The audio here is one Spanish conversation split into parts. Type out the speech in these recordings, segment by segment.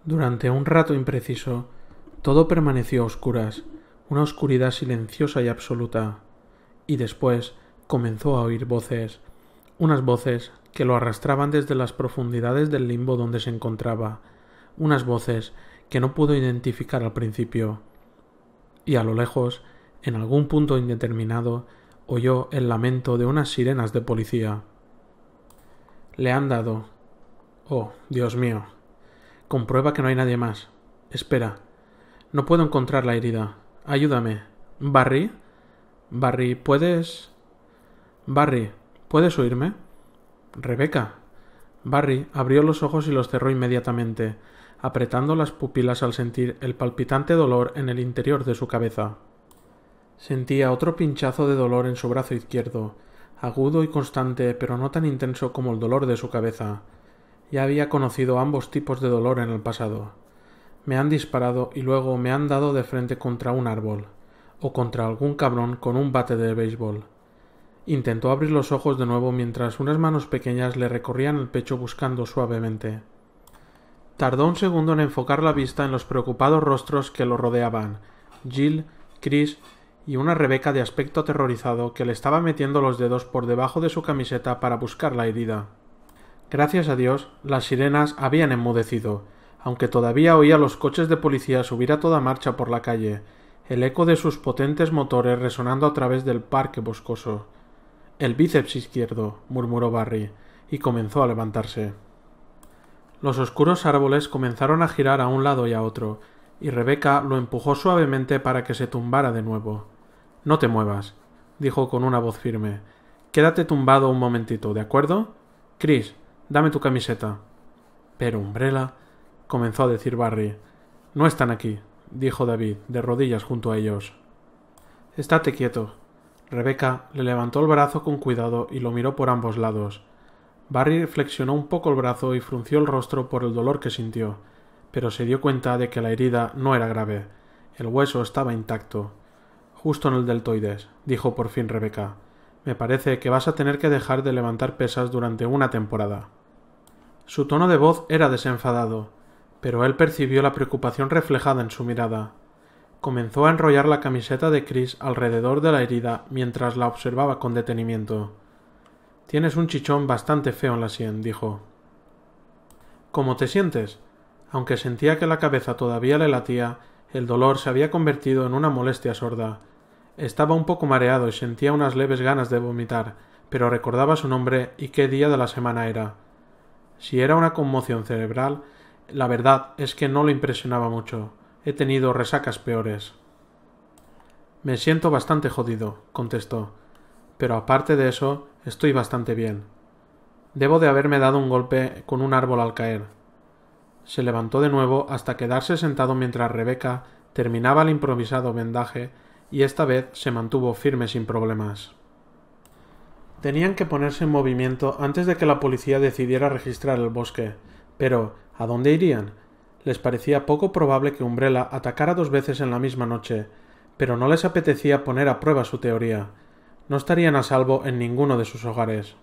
Durante un rato impreciso, todo permaneció a oscuras, una oscuridad silenciosa y absoluta, y después comenzó a oír voces, unas voces que lo arrastraban desde las profundidades del limbo donde se encontraba, unas voces que no pudo identificar al principio, y a lo lejos, en algún punto indeterminado, oyó el lamento de unas sirenas de policía. Le han dado. Oh, Dios mío. Comprueba que no hay nadie más. Espera. No puedo encontrar la herida. Ayúdame. ¿Barry? Barry, ¿puedes...? Barry, ¿puedes oírme? Rebeca. Barry abrió los ojos y los cerró inmediatamente, apretando las pupilas al sentir el palpitante dolor en el interior de su cabeza. Sentía otro pinchazo de dolor en su brazo izquierdo, agudo y constante, pero no tan intenso como el dolor de su cabeza. Ya había conocido ambos tipos de dolor en el pasado. Me han disparado y luego me han dado de frente contra un árbol, o contra algún cabrón con un bate de béisbol. Intentó abrir los ojos de nuevo mientras unas manos pequeñas le recorrían el pecho buscando suavemente. Tardó un segundo en enfocar la vista en los preocupados rostros que lo rodeaban, Jill, Chris y una Rebeca de aspecto aterrorizado que le estaba metiendo los dedos por debajo de su camiseta para buscar la herida. Gracias a Dios, las sirenas habían enmudecido, aunque todavía oía los coches de policía subir a toda marcha por la calle, el eco de sus potentes motores resonando a través del parque boscoso. El bíceps izquierdo, murmuró Barry, y comenzó a levantarse. Los oscuros árboles comenzaron a girar a un lado y a otro, y Rebeca lo empujó suavemente para que se tumbara de nuevo. No te muevas, dijo con una voz firme. Quédate tumbado un momentito, ¿de acuerdo? Chris, dame tu camiseta. Pero Umbrella, comenzó a decir Barry. No están aquí, dijo David, de rodillas junto a ellos. Estate quieto. Rebeca le levantó el brazo con cuidado y lo miró por ambos lados. Barry flexionó un poco el brazo y frunció el rostro por el dolor que sintió, pero se dio cuenta de que la herida no era grave. El hueso estaba intacto. Justo en el deltoides, dijo por fin Rebeca. Me parece que vas a tener que dejar de levantar pesas durante una temporada. Su tono de voz era desenfadado, pero él percibió la preocupación reflejada en su mirada. Comenzó a enrollar la camiseta de Chris alrededor de la herida mientras la observaba con detenimiento. Tienes un chichón bastante feo en la sien, dijo. ¿Cómo te sientes? Aunque sentía que la cabeza todavía le latía, el dolor se había convertido en una molestia sorda. Estaba un poco mareado y sentía unas leves ganas de vomitar, pero recordaba su nombre y qué día de la semana era. Si era una conmoción cerebral, la verdad es que no lo impresionaba mucho. He tenido resacas peores. Me siento bastante jodido, contestó. Pero aparte de eso, estoy bastante bien. Debo de haberme dado un golpe con un árbol al caer. Se levantó de nuevo hasta quedarse sentado mientras Rebeca terminaba el improvisado vendaje y esta vez se mantuvo firme sin problemas. Tenían que ponerse en movimiento antes de que la policía decidiera registrar el bosque. Pero, ¿a dónde irían? Les parecía poco probable que Umbrella atacara 2 veces en la misma noche, pero no les apetecía poner a prueba su teoría. No estarían a salvo en ninguno de sus hogares.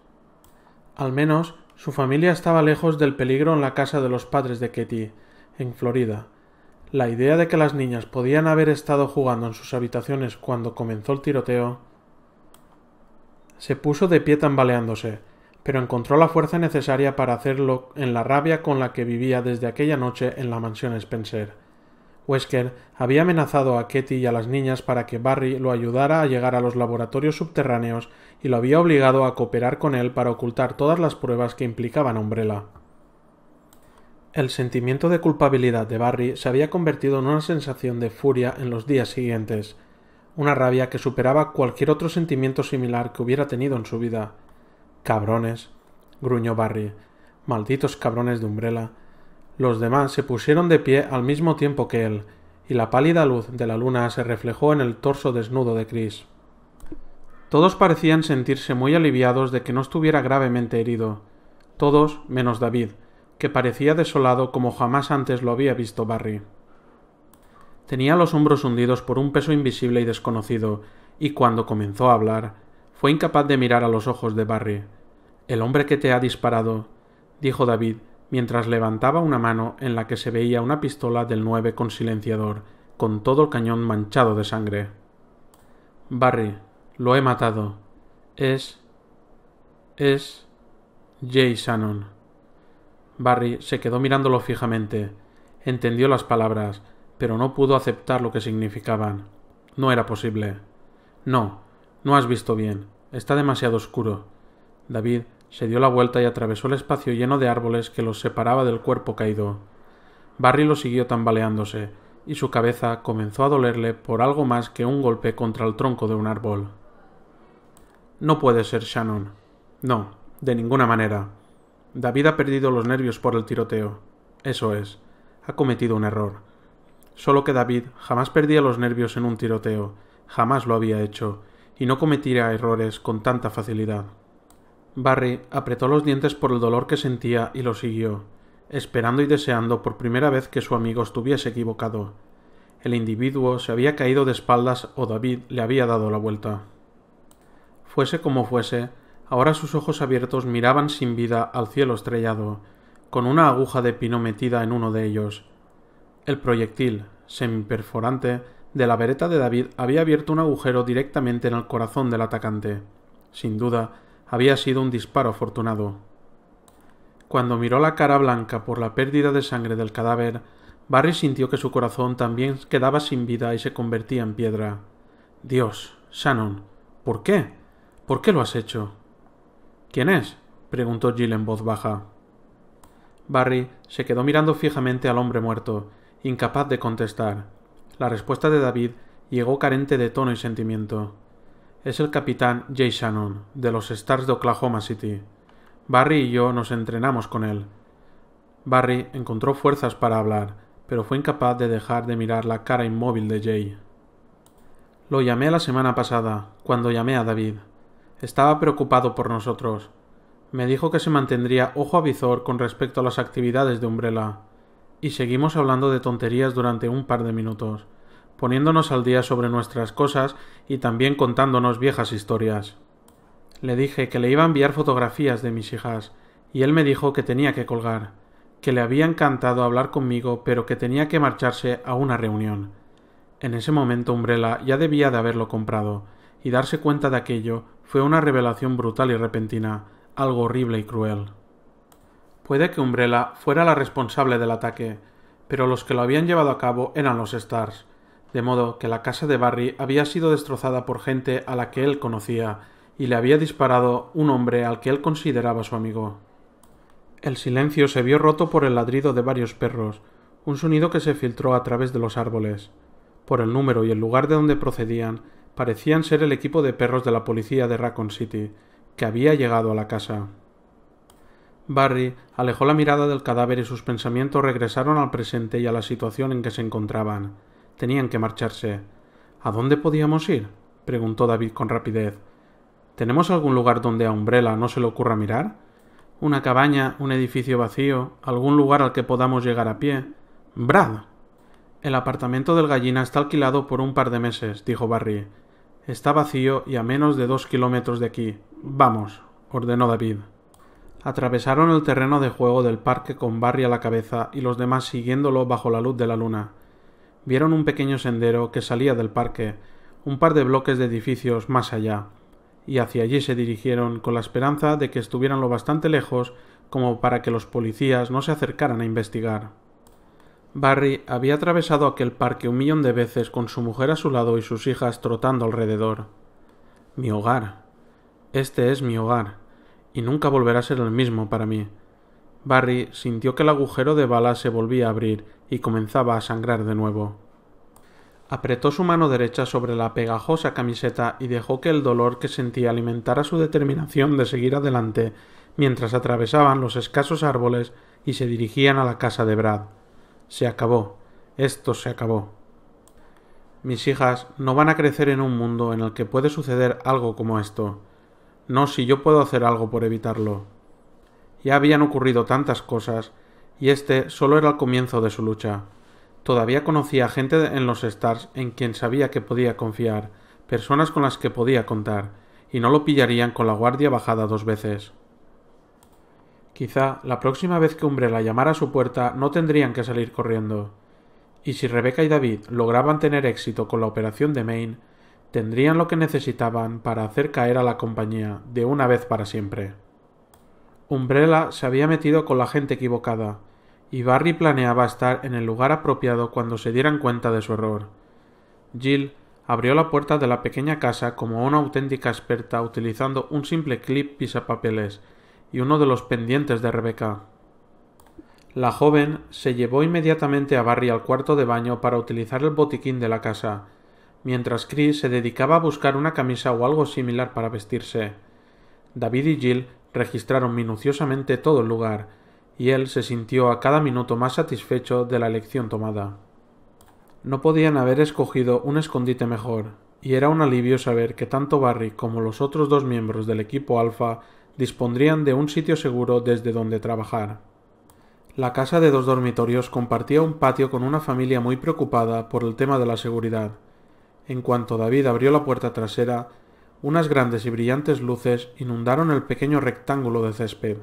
Al menos, su familia estaba lejos del peligro en la casa de los padres de Katie, en Florida. La idea de que las niñas podían haber estado jugando en sus habitaciones cuando comenzó el tiroteo. Se puso de pie tambaleándose, pero encontró la fuerza necesaria para hacerlo en la rabia con la que vivía desde aquella noche en la mansión Spencer. Wesker había amenazado a Katie y a las niñas para que Barry lo ayudara a llegar a los laboratorios subterráneos y lo había obligado a cooperar con él para ocultar todas las pruebas que implicaban a Umbrella. El sentimiento de culpabilidad de Barry se había convertido en una sensación de furia en los días siguientes, una rabia que superaba cualquier otro sentimiento similar que hubiera tenido en su vida. «Cabrones», gruñó Barry. «Malditos cabrones de Umbrella». Los demás se pusieron de pie al mismo tiempo que él, y la pálida luz de la luna se reflejó en el torso desnudo de Chris. Todos parecían sentirse muy aliviados de que no estuviera gravemente herido. Todos menos David, que parecía desolado como jamás antes lo había visto Barry. Tenía los hombros hundidos por un peso invisible y desconocido, y cuando comenzó a hablar, fue incapaz de mirar a los ojos de Barry. «El hombre que te ha disparado», dijo David, mientras levantaba una mano en la que se veía una pistola del 9 con silenciador, con todo el cañón manchado de sangre. Barry, lo he matado. Es Jay Shannon. Barry se quedó mirándolo fijamente. Entendió las palabras, pero no pudo aceptar lo que significaban. No era posible. No has visto bien. Está demasiado oscuro. David se dio la vuelta y atravesó el espacio lleno de árboles que los separaba del cuerpo caído. Barry lo siguió tambaleándose, y su cabeza comenzó a dolerle por algo más que un golpe contra el tronco de un árbol. No puede ser Shannon. No, de ninguna manera. David ha perdido los nervios por el tiroteo. Eso es. Ha cometido un error. Solo que David jamás perdía los nervios en un tiroteo. Jamás lo había hecho, y no cometía errores con tanta facilidad. Barry apretó los dientes por el dolor que sentía y lo siguió, esperando y deseando por primera vez que su amigo estuviese equivocado. El individuo se había caído de espaldas o David le había dado la vuelta. Fuese como fuese, ahora sus ojos abiertos miraban sin vida al cielo estrellado, con una aguja de pino metida en uno de ellos. El proyectil, semiperforante, de la bereta de David había abierto un agujero directamente en el corazón del atacante. Sin duda, había sido un disparo afortunado. Cuando miró la cara blanca por la pérdida de sangre del cadáver, Barry sintió que su corazón también quedaba sin vida y se convertía en piedra. Dios, Shannon, ¿por qué? ¿Por qué lo has hecho? ¿Quién es? Preguntó Jill en voz baja. Barry se quedó mirando fijamente al hombre muerto, incapaz de contestar. La respuesta de David llegó carente de tono y sentimiento. Es el capitán Jay Shannon, de los Stars de Oklahoma City. Barry y yo nos entrenamos con él. Barry encontró fuerzas para hablar, pero fue incapaz de dejar de mirar la cara inmóvil de Jay. Lo llamé la semana pasada, cuando llamé a David. Estaba preocupado por nosotros. Me dijo que se mantendría ojo a visor con respecto a las actividades de Umbrella. Y seguimos hablando de tonterías durante un par de minutos, poniéndonos al día sobre nuestras cosas y también contándonos viejas historias. Le dije que le iba a enviar fotografías de mis hijas, y él me dijo que tenía que colgar, que le había encantado hablar conmigo, pero que tenía que marcharse a una reunión. En ese momento Umbrella ya debía de haberlo comprado, y darse cuenta de aquello fue una revelación brutal y repentina, algo horrible y cruel. Puede que Umbrella fuera la responsable del ataque, pero los que lo habían llevado a cabo eran los Stars, de modo que la casa de Barry había sido destrozada por gente a la que él conocía, y le había disparado un hombre al que él consideraba su amigo. El silencio se vio roto por el ladrido de varios perros, un sonido que se filtró a través de los árboles. Por el número y el lugar de donde procedían, parecían ser el equipo de perros de la policía de Raccoon City, que había llegado a la casa. Barry alejó la mirada del cadáver y sus pensamientos regresaron al presente y a la situación en que se encontraban. Tenían que marcharse. ¿A dónde podíamos ir? Preguntó David con rapidez. ¿Tenemos algún lugar donde a Umbrella no se le ocurra mirar? ¿Una cabaña, un edificio vacío, algún lugar al que podamos llegar a pie? ¡Brad! El apartamento del Gallina está alquilado por un par de meses, dijo Barry. Está vacío y a menos de 2 kilómetros de aquí. Vamos, ordenó David. Atravesaron el terreno de juego del parque con Barry a la cabeza y los demás siguiéndolo bajo la luz de la luna. Vieron un pequeño sendero que salía del parque, un par de bloques de edificios más allá, y hacia allí se dirigieron con la esperanza de que estuvieran lo bastante lejos como para que los policías no se acercaran a investigar. Barry había atravesado aquel parque 1.000.000 de veces con su mujer a su lado y sus hijas trotando alrededor. Mi hogar. Este es mi hogar. Y nunca volverá a ser el mismo para mí. Barry sintió que el agujero de bala se volvía a abrir y comenzaba a sangrar de nuevo. Apretó su mano derecha sobre la pegajosa camiseta y dejó que el dolor que sentía alimentara su determinación de seguir adelante mientras atravesaban los escasos árboles y se dirigían a la casa de Brad. Se acabó. Esto se acabó. Mis hijas no van a crecer en un mundo en el que puede suceder algo como esto. No si yo puedo hacer algo por evitarlo. Ya habían ocurrido tantas cosas, y este solo era el comienzo de su lucha. Todavía conocía gente en los Stars en quien sabía que podía confiar, personas con las que podía contar, y no lo pillarían con la guardia bajada 2 veces. Quizá la próxima vez que Umbrella llamara a su puerta no tendrían que salir corriendo. Y si Rebecca y David lograban tener éxito con la operación de Maine, tendrían lo que necesitaban para hacer caer a la compañía de una vez para siempre. Umbrella se había metido con la gente equivocada, y Barry planeaba estar en el lugar apropiado cuando se dieran cuenta de su error. Jill abrió la puerta de la pequeña casa como una auténtica experta utilizando un simple clip pisapapeles y uno de los pendientes de Rebecca. La joven se llevó inmediatamente a Barry al cuarto de baño para utilizar el botiquín de la casa, mientras Chris se dedicaba a buscar una camisa o algo similar para vestirse. David y Jill registraron minuciosamente todo el lugar, y él se sintió a cada minuto más satisfecho de la elección tomada. No podían haber escogido un escondite mejor, y era un alivio saber que tanto Barry como los otros dos miembros del equipo Alpha dispondrían de un sitio seguro desde donde trabajar. La casa de 2 dormitorios compartía un patio con una familia muy preocupada por el tema de la seguridad. En cuanto David abrió la puerta trasera, unas grandes y brillantes luces inundaron el pequeño rectángulo de césped.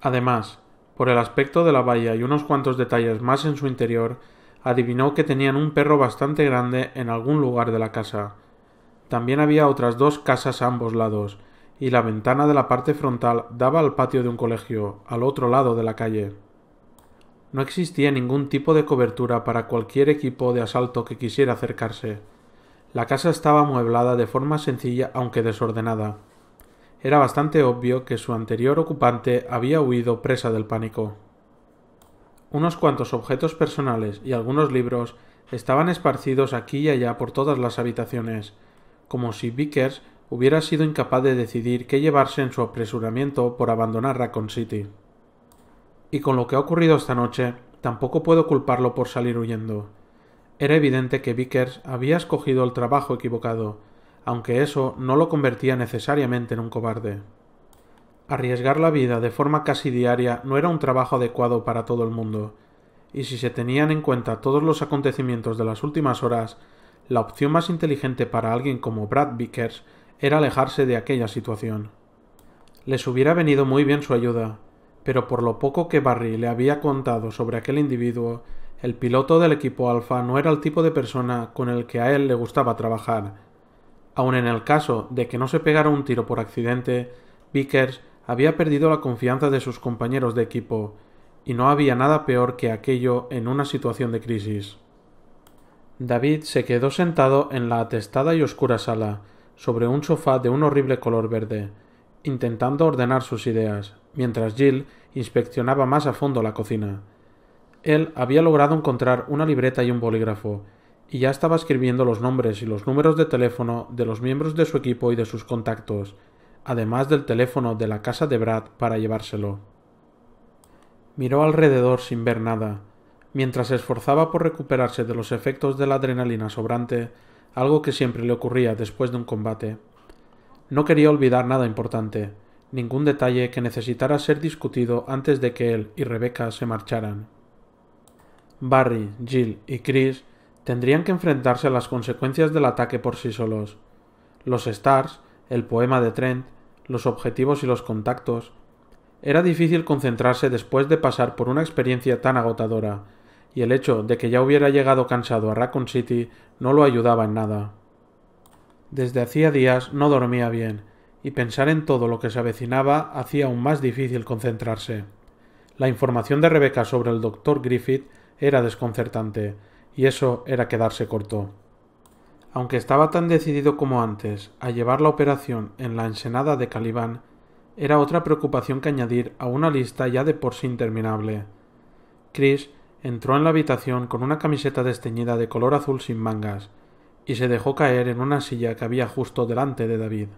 Además, por el aspecto de la valla y unos cuantos detalles más en su interior, adivinó que tenían un perro bastante grande en algún lugar de la casa. También había otras 2 casas a ambos lados, y la ventana de la parte frontal daba al patio de un colegio, al otro lado de la calle. No existía ningún tipo de cobertura para cualquier equipo de asalto que quisiera acercarse. La casa estaba amueblada de forma sencilla aunque desordenada. Era bastante obvio que su anterior ocupante había huido presa del pánico. Unos cuantos objetos personales y algunos libros estaban esparcidos aquí y allá por todas las habitaciones, como si Vickers hubiera sido incapaz de decidir qué llevarse en su apresuramiento por abandonar Raccoon City. Y con lo que ha ocurrido esta noche, tampoco puedo culparlo por salir huyendo. Era evidente que Vickers había escogido el trabajo equivocado, aunque eso no lo convertía necesariamente en un cobarde. Arriesgar la vida de forma casi diaria no era un trabajo adecuado para todo el mundo, y si se tenían en cuenta todos los acontecimientos de las últimas horas, la opción más inteligente para alguien como Brad Vickers era alejarse de aquella situación. Les hubiera venido muy bien su ayuda, pero por lo poco que Barry le había contado sobre aquel individuo, el piloto del equipo Alpha no era el tipo de persona con el que a él le gustaba trabajar. Aun en el caso de que no se pegara un tiro por accidente, Vickers había perdido la confianza de sus compañeros de equipo, y no había nada peor que aquello en una situación de crisis. David se quedó sentado en la atestada y oscura sala, sobre un sofá de un horrible color verde, intentando ordenar sus ideas, mientras Jill inspeccionaba más a fondo la cocina. Él había logrado encontrar una libreta y un bolígrafo, y ya estaba escribiendo los nombres y los números de teléfono de los miembros de su equipo y de sus contactos, además del teléfono de la casa de Brad para llevárselo. Miró alrededor sin ver nada, mientras se esforzaba por recuperarse de los efectos de la adrenalina sobrante, algo que siempre le ocurría después de un combate. No quería olvidar nada importante, ningún detalle que necesitara ser discutido antes de que él y Rebecca se marcharan. Barry, Jill y Chris tendrían que enfrentarse a las consecuencias del ataque por sí solos. Los Stars, el poema de Trent, los objetivos y los contactos. Era difícil concentrarse después de pasar por una experiencia tan agotadora, y el hecho de que ya hubiera llegado cansado a Raccoon City no lo ayudaba en nada. Desde hacía días no dormía bien, y pensar en todo lo que se avecinaba hacía aún más difícil concentrarse. La información de Rebecca sobre el Dr. Griffith era desconcertante, y eso era quedarse corto. Aunque estaba tan decidido como antes a llevar la operación en la ensenada de Caliban, era otra preocupación que añadir a una lista ya de por sí interminable. Chris entró en la habitación con una camiseta desteñida de color azul sin mangas, y se dejó caer en una silla que había justo delante de David.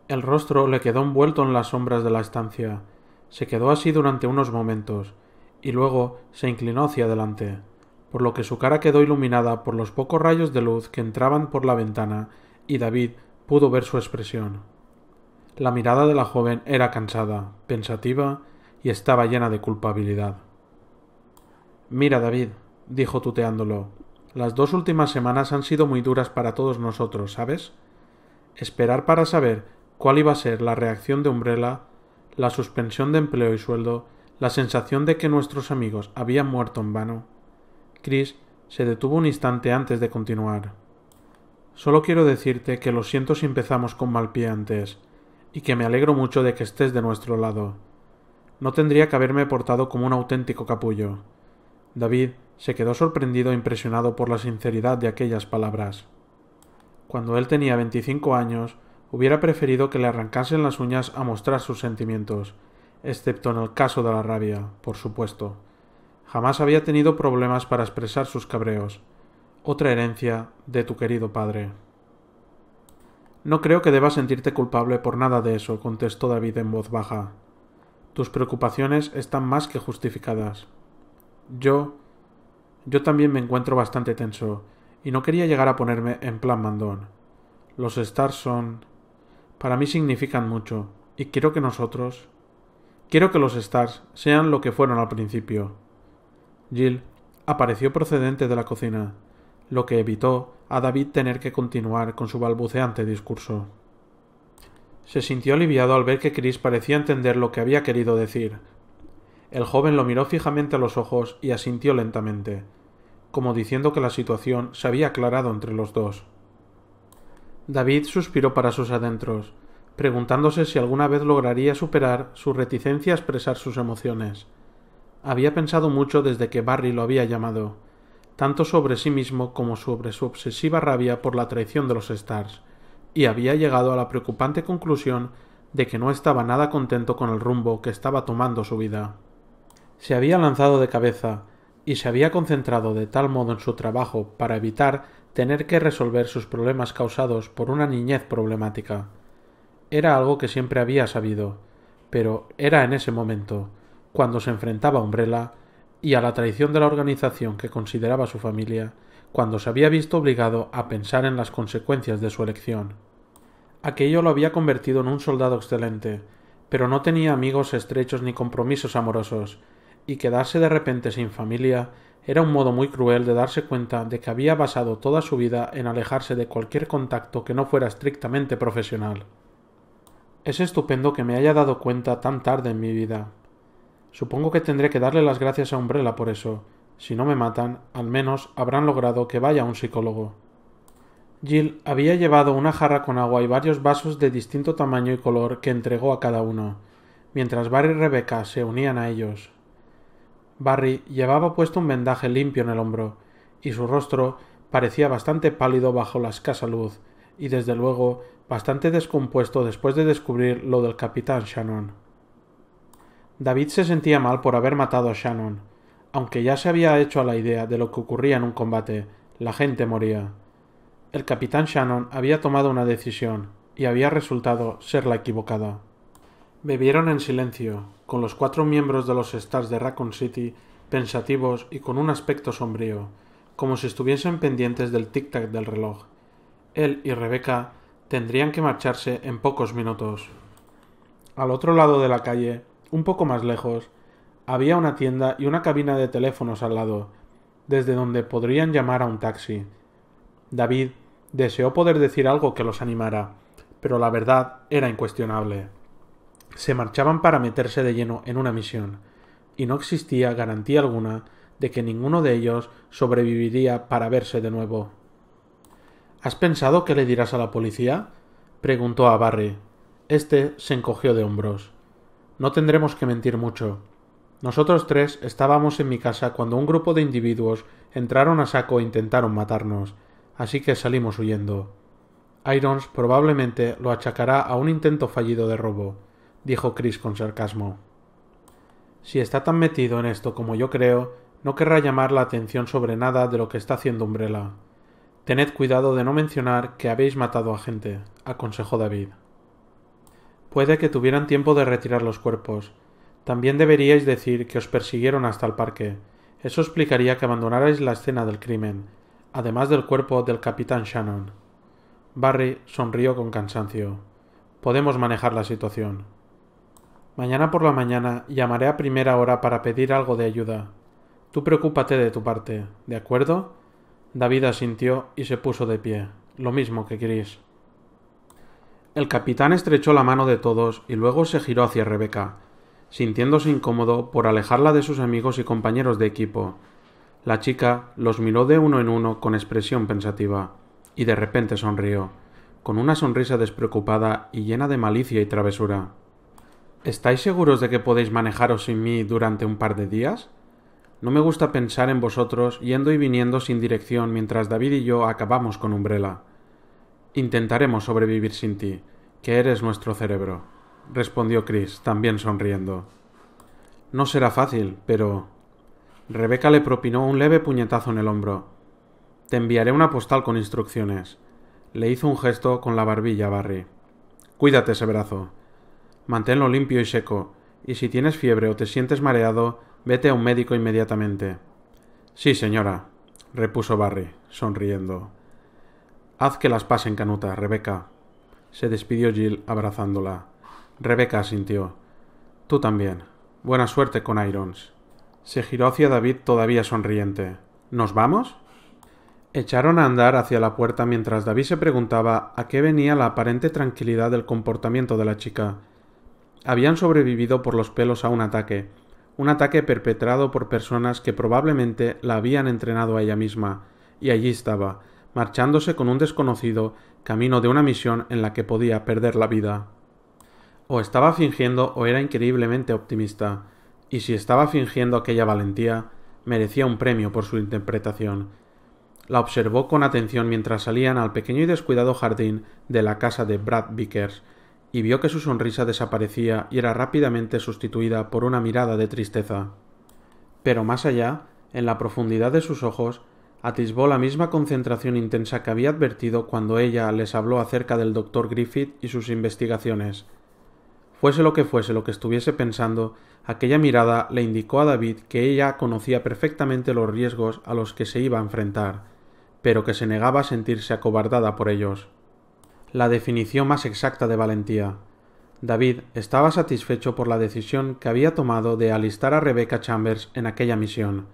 El rostro le quedó envuelto en las sombras de la estancia. Se quedó así durante unos momentos, y luego se inclinó hacia adelante, por lo que su cara quedó iluminada por los pocos rayos de luz que entraban por la ventana, y David pudo ver su expresión. La mirada de la joven era cansada, pensativa, y estaba llena de culpabilidad. «Mira, David», dijo tuteándolo, «las 2 últimas semanas han sido muy duras para todos nosotros, ¿sabes? Esperar para saber cuál iba a ser la reacción de Umbrella, la suspensión de empleo y sueldo, la sensación de que nuestros amigos habían muerto en vano. Chris se detuvo un instante antes de continuar. Solo quiero decirte que lo siento si empezamos con mal pie antes, y que me alegro mucho de que estés de nuestro lado. No tendría que haberme portado como un auténtico capullo. David se quedó sorprendido e impresionado por la sinceridad de aquellas palabras. Cuando él tenía 25 años, hubiera preferido que le arrancasen las uñas a mostrar sus sentimientos, excepto en el caso de la rabia, por supuesto. Jamás había tenido problemas para expresar sus cabreos. Otra herencia de tu querido padre. No creo que debas sentirte culpable por nada de eso, contestó David en voz baja. Tus preocupaciones están más que justificadas. Yo también me encuentro bastante tenso, y no quería llegar a ponerme en plan mandón. Los Stars son... para mí significan mucho, y quiero que los Stars sean lo que fueron al principio. Jill apareció procedente de la cocina, lo que evitó a David tener que continuar con su balbuceante discurso. Se sintió aliviado al ver que Chris parecía entender lo que había querido decir. El joven lo miró fijamente a los ojos y asintió lentamente, como diciendo que la situación se había aclarado entre los dos. David suspiró para sus adentros, preguntándose si alguna vez lograría superar su reticencia a expresar sus emociones. Había pensado mucho desde que Barry lo había llamado, tanto sobre sí mismo como sobre su obsesiva rabia por la traición de los Stars, y había llegado a la preocupante conclusión de que no estaba nada contento con el rumbo que estaba tomando su vida. Se había lanzado de cabeza y se había concentrado de tal modo en su trabajo para evitar tener que resolver sus problemas causados por una niñez problemática. Era algo que siempre había sabido, pero era en ese momento, cuando se enfrentaba a Umbrella y a la traición de la organización que consideraba su familia, cuando se había visto obligado a pensar en las consecuencias de su elección. Aquello lo había convertido en un soldado excelente, pero no tenía amigos estrechos ni compromisos amorosos, y quedarse de repente sin familia era un modo muy cruel de darse cuenta de que había basado toda su vida en alejarse de cualquier contacto que no fuera estrictamente profesional. Es estupendo que me haya dado cuenta tan tarde en mi vida. Supongo que tendré que darle las gracias a Umbrella por eso. Si no me matan, al menos habrán logrado que vaya a un psicólogo. Jill había llevado una jarra con agua y varios vasos de distinto tamaño y color que entregó a cada uno, mientras Barry y Rebecca se unían a ellos. Barry llevaba puesto un vendaje limpio en el hombro, y su rostro parecía bastante pálido bajo la escasa luz, y desde luego bastante descompuesto después de descubrir lo del capitán Shannon. David se sentía mal por haber matado a Shannon. Aunque ya se había hecho a la idea de lo que ocurría en un combate, la gente moría. El capitán Shannon había tomado una decisión, y había resultado ser la equivocada. Bebieron en silencio, con los 4 miembros de los Stars de Raccoon City pensativos y con un aspecto sombrío, como si estuviesen pendientes del tic-tac del reloj. Él y Rebecca tendrían que marcharse en pocos minutos. Al otro lado de la calle, un poco más lejos, había una tienda y una cabina de teléfonos al lado, desde donde podrían llamar a un taxi. David deseó poder decir algo que los animara, pero la verdad era incuestionable. Se marchaban para meterse de lleno en una misión, y no existía garantía alguna de que ninguno de ellos sobreviviría para verse de nuevo. ¿Has pensado qué le dirás a la policía?, preguntó a Barry. Este se encogió de hombros. No tendremos que mentir mucho. Nosotros 3 estábamos en mi casa cuando un grupo de individuos entraron a saco e intentaron matarnos, así que salimos huyendo. Irons probablemente lo achacará a un intento fallido de robo, dijo Chris con sarcasmo. Si está tan metido en esto como yo creo, no querrá llamar la atención sobre nada de lo que está haciendo Umbrella. Tened cuidado de no mencionar que habéis matado a gente, aconsejó David. Puede que tuvieran tiempo de retirar los cuerpos. También deberíais decir que os persiguieron hasta el parque. Eso explicaría que abandonarais la escena del crimen, además del cuerpo del capitán Shannon. Barry sonrió con cansancio. Podemos manejar la situación. Mañana por la mañana llamaré a primera hora para pedir algo de ayuda. Tú preocúpate de tu parte, ¿de acuerdo? David asintió y se puso de pie, lo mismo que Chris. El capitán estrechó la mano de todos y luego se giró hacia Rebeca, sintiéndose incómodo por alejarla de sus amigos y compañeros de equipo. La chica los miró de uno en uno con expresión pensativa, y de repente sonrió, con una sonrisa despreocupada y llena de malicia y travesura. ¿Estáis seguros de que podéis manejaros sin mí durante un par de días? No me gusta pensar en vosotros yendo y viniendo sin dirección mientras David y yo acabamos con Umbrella. Intentaremos sobrevivir sin ti, que eres nuestro cerebro, respondió Chris, también sonriendo. No será fácil, pero... Rebeca le propinó un leve puñetazo en el hombro. Te enviaré una postal con instrucciones. Le hizo un gesto con la barbilla a Barry. Cuídate ese brazo. Manténlo limpio y seco, y si tienes fiebre o te sientes mareado, vete a un médico inmediatamente. Sí, señora, repuso Barry, sonriendo. Haz que las pasen canutas, Rebeca. Se despidió Jill abrazándola. Rebeca asintió. Tú también. Buena suerte con Irons. Se giró hacia David todavía sonriente. ¿Nos vamos? Echaron a andar hacia la puerta mientras David se preguntaba a qué venía la aparente tranquilidad del comportamiento de la chica. Habían sobrevivido por los pelos a un ataque perpetrado por personas que probablemente la habían entrenado a ella misma, y allí estaba, marchándose con un desconocido, camino de una misión en la que podía perder la vida. O estaba fingiendo o era increíblemente optimista, y si estaba fingiendo aquella valentía, merecía un premio por su interpretación. La observó con atención mientras salían al pequeño y descuidado jardín de la casa de Brad Vickers, y vio que su sonrisa desaparecía y era rápidamente sustituida por una mirada de tristeza. Pero más allá, en la profundidad de sus ojos, atisbó la misma concentración intensa que había advertido cuando ella les habló acerca del doctor Griffith y sus investigaciones. Fuese lo que estuviese pensando, aquella mirada le indicó a David que ella conocía perfectamente los riesgos a los que se iba a enfrentar, pero que se negaba a sentirse acobardada por ellos. La definición más exacta de valentía. David estaba satisfecho por la decisión que había tomado de alistar a Rebecca Chambers en aquella misión.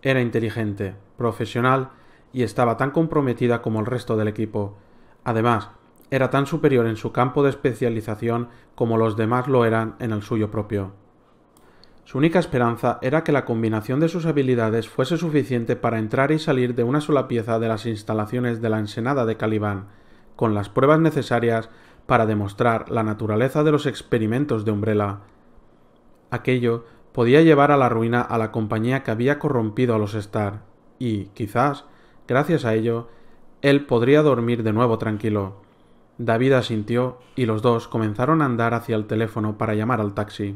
Era inteligente, profesional y estaba tan comprometida como el resto del equipo. Además, era tan superior en su campo de especialización como los demás lo eran en el suyo propio. Su única esperanza era que la combinación de sus habilidades fuese suficiente para entrar y salir de una sola pieza de las instalaciones de la ensenada de Caliban, con las pruebas necesarias para demostrar la naturaleza de los experimentos de Umbrella. Aquello podía llevar a la ruina a la compañía que había corrompido a los Starr, y, quizás, gracias a ello, él podría dormir de nuevo tranquilo. David asintió y los dos comenzaron a andar hacia el teléfono para llamar al taxi.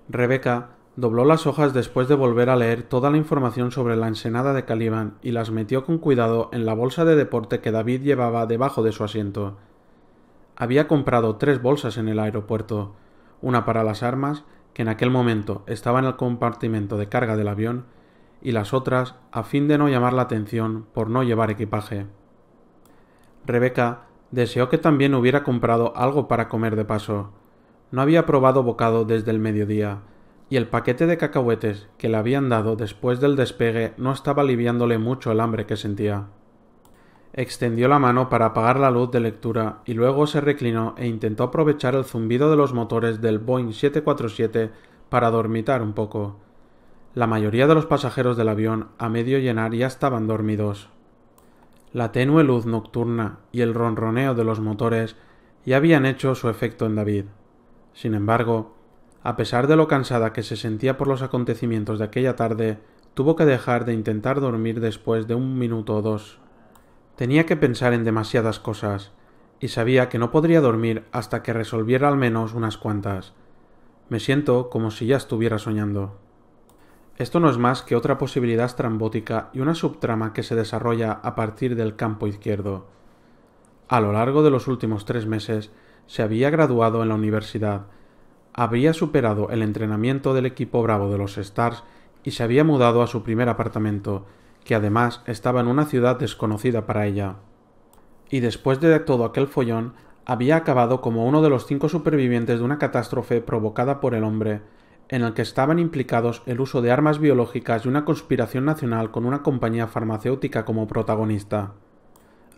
Rebeca dobló las hojas después de volver a leer toda la información sobre la ensenada de Caliban y las metió con cuidado en la bolsa de deporte que David llevaba debajo de su asiento. Había comprado 3 bolsas en el aeropuerto, una para las armas, que en aquel momento estaba en el compartimento de carga del avión, y las otras a fin de no llamar la atención por no llevar equipaje. Rebeca deseó que también hubiera comprado algo para comer de paso. No había probado bocado desde el mediodía, y el paquete de cacahuetes que le habían dado después del despegue no estaba aliviándole mucho el hambre que sentía. Extendió la mano para apagar la luz de lectura y luego se reclinó e intentó aprovechar el zumbido de los motores del Boeing 747 para dormitar un poco. La mayoría de los pasajeros del avión, a medio llenar, ya estaban dormidos. La tenue luz nocturna y el ronroneo de los motores ya habían hecho su efecto en David. Sin embargo, a pesar de lo cansada que se sentía por los acontecimientos de aquella tarde, tuvo que dejar de intentar dormir después de 1 minuto o 2. Tenía que pensar en demasiadas cosas, y sabía que no podría dormir hasta que resolviera al menos unas cuantas. Me siento como si ya estuviera soñando. Esto no es más que otra posibilidad estrambótica y una subtrama que se desarrolla a partir del campo izquierdo. A lo largo de los últimos 3 meses se había graduado en la universidad, había superado el entrenamiento del equipo Bravo de los Stars y se había mudado a su primer apartamento, que además estaba en una ciudad desconocida para ella. Y después de todo aquel follón, había acabado como uno de los 5 supervivientes de una catástrofe provocada por el hombre, en el que estaban implicados el uso de armas biológicas y una conspiración nacional con una compañía farmacéutica como protagonista.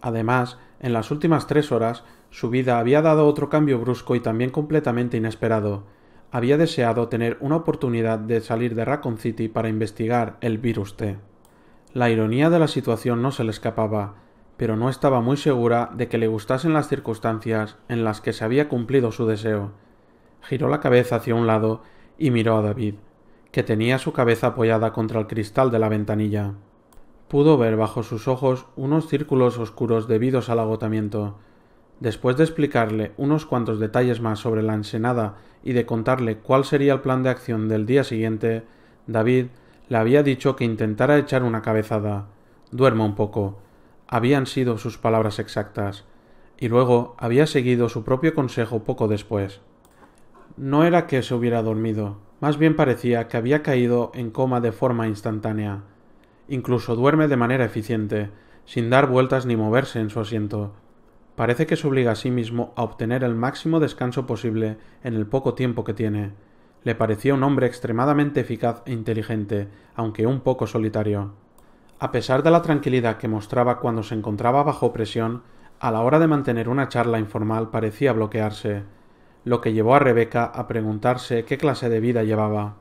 Además, En las últimas 3 horas, su vida había dado otro cambio brusco y también completamente inesperado. Había deseado tener una oportunidad de salir de Raccoon City para investigar el virus T. La ironía de la situación no se le escapaba, pero no estaba muy segura de que le gustasen las circunstancias en las que se había cumplido su deseo. Giró la cabeza hacia un lado y miró a David, que tenía su cabeza apoyada contra el cristal de la ventanilla. Pudo ver bajo sus ojos unos círculos oscuros debidos al agotamiento. Después de explicarle unos cuantos detalles más sobre la ensenada y de contarle cuál sería el plan de acción del día siguiente, David le había dicho que intentara echar una cabezada. «Duerma un poco», habían sido sus palabras exactas, y luego había seguido su propio consejo poco después. No era que se hubiera dormido, más bien parecía que había caído en coma de forma instantánea. Incluso duerme de manera eficiente, sin dar vueltas ni moverse en su asiento. Parece que se obliga a sí mismo a obtener el máximo descanso posible en el poco tiempo que tiene. Le parecía un hombre extremadamente eficaz e inteligente, aunque un poco solitario. A pesar de la tranquilidad que mostraba cuando se encontraba bajo presión, a la hora de mantener una charla informal parecía bloquearse, lo que llevó a Rebecca a preguntarse qué clase de vida llevaba.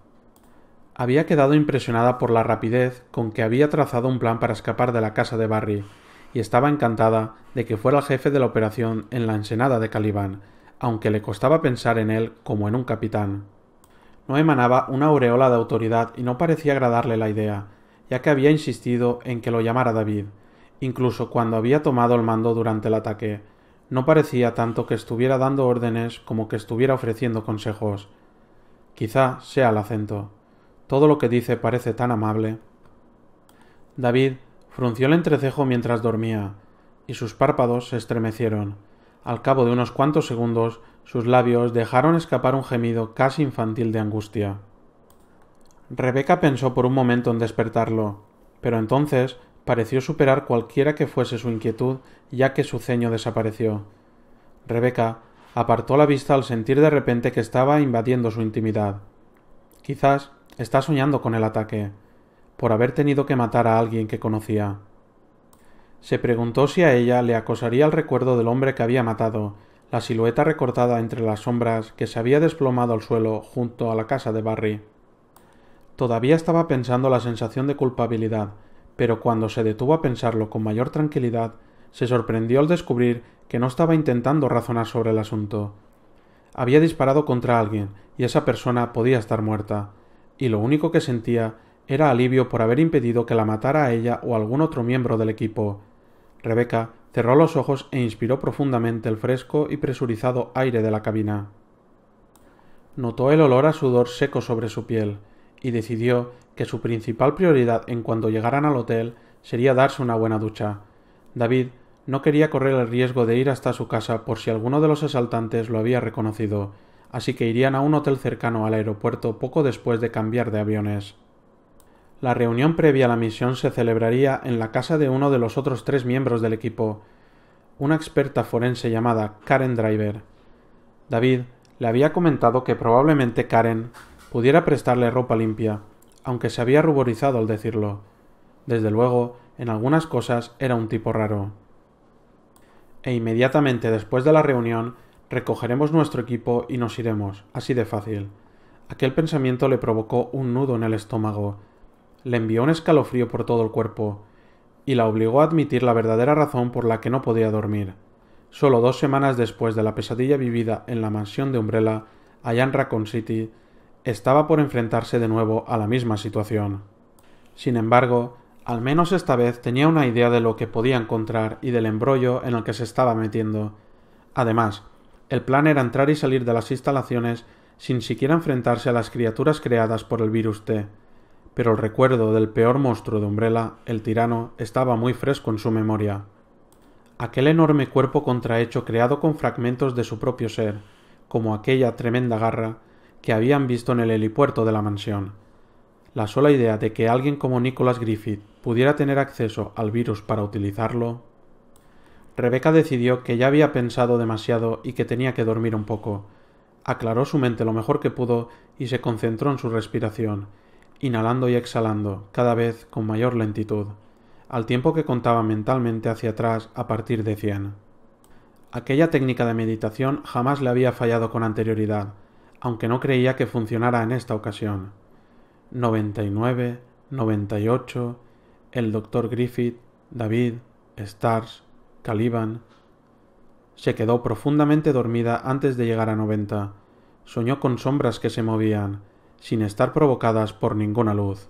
Había quedado impresionada por la rapidez con que había trazado un plan para escapar de la casa de Barry, y estaba encantada de que fuera el jefe de la operación en la ensenada de Caliban, aunque le costaba pensar en él como en un capitán. No emanaba una aureola de autoridad y no parecía agradarle la idea, ya que había insistido en que lo llamara David, incluso cuando había tomado el mando durante el ataque. No parecía tanto que estuviera dando órdenes como que estuviera ofreciendo consejos. Quizá sea el acento. Todo lo que dice parece tan amable. David frunció el entrecejo mientras dormía, y sus párpados se estremecieron. Al cabo de unos cuantos segundos, sus labios dejaron escapar un gemido casi infantil de angustia. Rebecca pensó por un momento en despertarlo, pero entonces pareció superar cualquiera que fuese su inquietud, ya que su ceño desapareció. Rebecca apartó la vista al sentir de repente que estaba invadiendo su intimidad. Quizás está soñando con el ataque, por haber tenido que matar a alguien que conocía. Se preguntó si a ella le acosaría el recuerdo del hombre que había matado, la silueta recortada entre las sombras que se había desplomado al suelo junto a la casa de Barry. Todavía estaba pensando la sensación de culpabilidad, pero cuando se detuvo a pensarlo con mayor tranquilidad, se sorprendió al descubrir que no estaba intentando razonar sobre el asunto. Había disparado contra alguien, y esa persona podía estar muerta, y lo único que sentía era alivio por haber impedido que la matara a ella o a algún otro miembro del equipo. Rebecca cerró los ojos e inspiró profundamente el fresco y presurizado aire de la cabina. Notó el olor a sudor seco sobre su piel, y decidió que su principal prioridad en cuanto llegaran al hotel sería darse una buena ducha. David no quería correr el riesgo de ir hasta su casa por si alguno de los asaltantes lo había reconocido, así que irían a un hotel cercano al aeropuerto poco después de cambiar de aviones. La reunión previa a la misión se celebraría en la casa de uno de los otros 3 miembros del equipo, una experta forense llamada Karen Driver. David le había comentado que probablemente Karen pudiera prestarle ropa limpia, aunque se había ruborizado al decirlo. Desde luego, en algunas cosas era un tipo raro. E inmediatamente después de la reunión, recogeremos nuestro equipo y nos iremos, así de fácil. Aquel pensamiento le provocó un nudo en el estómago. Le envió un escalofrío por todo el cuerpo, y la obligó a admitir la verdadera razón por la que no podía dormir. Solo 2 semanas después de la pesadilla vivida en la mansión de Umbrella, allá en Raccoon City, estaba por enfrentarse de nuevo a la misma situación. Sin embargo, al menos esta vez tenía una idea de lo que podía encontrar y del embrollo en el que se estaba metiendo. Además, el plan era entrar y salir de las instalaciones sin siquiera enfrentarse a las criaturas creadas por el virus T. Pero el recuerdo del peor monstruo de Umbrella, el tirano, estaba muy fresco en su memoria. Aquel enorme cuerpo contrahecho creado con fragmentos de su propio ser, como aquella tremenda garra que habían visto en el helipuerto de la mansión. La sola idea de que alguien como Nicholas Griffith pudiera tener acceso al virus para utilizarlo. Rebecca decidió que ya había pensado demasiado y que tenía que dormir un poco. Aclaró su mente lo mejor que pudo y se concentró en su respiración, inhalando y exhalando, cada vez con mayor lentitud, al tiempo que contaba mentalmente hacia atrás a partir de 100. Aquella técnica de meditación jamás le había fallado con anterioridad, aunque no creía que funcionara en esta ocasión. 99, 98, el Dr. Griffith, David, Stars, Caliban. Se quedó profundamente dormida antes de llegar a 90. Soñó con sombras que se movían, sin estar provocadas por ninguna luz.